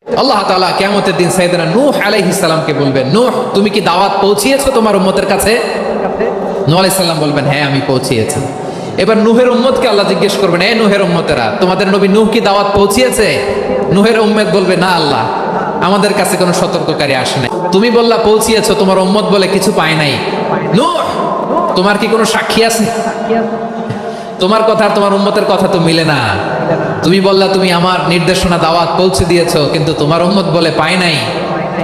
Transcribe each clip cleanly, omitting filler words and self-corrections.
আল্লাহ তাআলা কিয়ামতের দিন সাইয়েদনা নূহ আলাইহিস সালামকে বলবেন, নূহ তুমি কি দাওয়াত পৌঁছিয়েছো তোমার উম্মতের কাছে? নূহ আলাইহিস সালাম বলবেন, হ্যাঁ আমি পৌঁছিয়েছি। এবার নূহের উম্মতকে আল্লাহ জিজ্ঞেস করবেন, এ নূহের উম্মতেরা, তোমাদের নবী নূহ কি দাওয়াত পৌঁছিয়েছে? নূহের উম্মত বলবে, না আল্লাহ, আমাদের কাছে কোনো সতর্ককারী আসে নাই। তুমি বললা পৌঁছিয়েছো, তোমার উম্মত বলে কিছু পায় নাই। নূহ, তোমার কি কোনো সাক্ষী আছে? তোমার কথা আর তোমার উম্মতের কথা তো মিলে না। তুমি বললা তুমি আমার নির্দেশনা দাওয়াত পৌঁছে দিয়েছো, কিন্তু তোমার উম্মত বলে পায় নাই।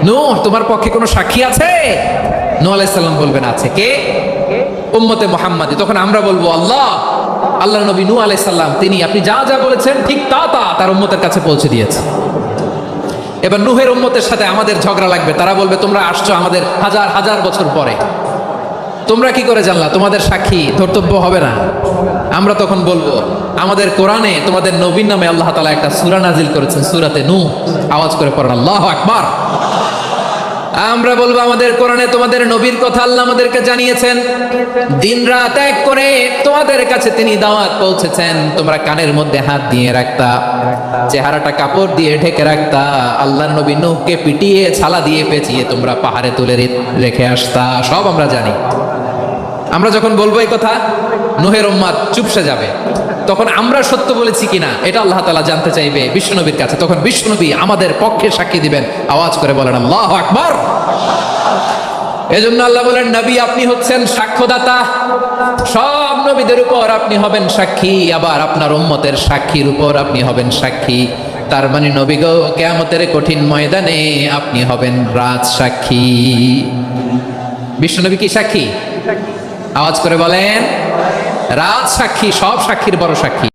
নূহ, তোমার পক্ষে কোনো সাক্ষী আছে? নূহ আলাইহিস সালাম বলবেন, আছে। কে? উম্মতে মুহাম্মাদি। তখন আমরা বলবো, আল্লাহ, আল্লাহর নবী নূহ আলাইহিস সালাম তিনি আপনি যা যা বলেছেন ঠিক তা তা তার উম্মতের কাছে পৌঁছে দিয়েছে। এবার নূহের উম্মতের সাথে আমাদের ঝগড়া লাগবে। তারা বলবে, তোমরা আসছো আমাদের হাজার হাজার বছর পরে, তোমরা কি করে জানলা? তোমাদের সাক্ষী ধর্তব্য হবে না? আমরা তখন বলবো, আমাদের কোরআনে তোমাদের নবীর নামে আল্লাহ তাআলা একটা সূরা নাজিল করেছেন, সূরাতে নূহ। আওয়াজ করে পড়েন আল্লাহু আকবার। আমরা বলবো, আমাদের কোরআনে তোমাদের নবীর কথা আল্লাহ আমাদেরকে জানিয়েছেন, দিন রাত এক করে তোমাদের কাছে তিনি দাওয়াত পৌঁছেছেন। তোমরা কানের মধ্যে হাত দিয়ে রাখতা, চেহারাটা কাপড় দিয়ে ঢেকে রাখতা, আল্লাহর নবী নূহকে পিটিয়ে ছালা দিয়ে পেঁচিয়ে তোমরা পাহাড়ে তুলে রেখে আসতা, সব আমরা জানি। আমরা যখন বলবো এই কথা, নূহের উম্মত চুপসে যাবে। তখন আমরা সত্য বলেছি কিনা এটা আল্লাহ তাআলা জানতে চাইবে বিশ্বনবীর কাছে। তখন বিশ্বনবী আমাদের পক্ষে সাক্ষী দিবেন। আওয়াজ করে বলেন আল্লাহু আকবার। এজন্য আল্লাহ বলেন, নবী আপনি হচ্ছেন সাক্ষ্যদাতা, সব নবীদের উপর আপনি হবেন সাক্ষী, আবার আপনার উম্মতের সাক্ষীর উপর আপনি হবেন সাক্ষী। তার মানে নবী গো, কিয়ামতের কঠিন ময়দানে আপনি হবেন রাজ সাক্ষী। বিশ্বনবী কি সাক্ষী? আওয়াজ করে বলেন, রাজ সাক্ষী, সব সাক্ষীর বড় সাক্ষী।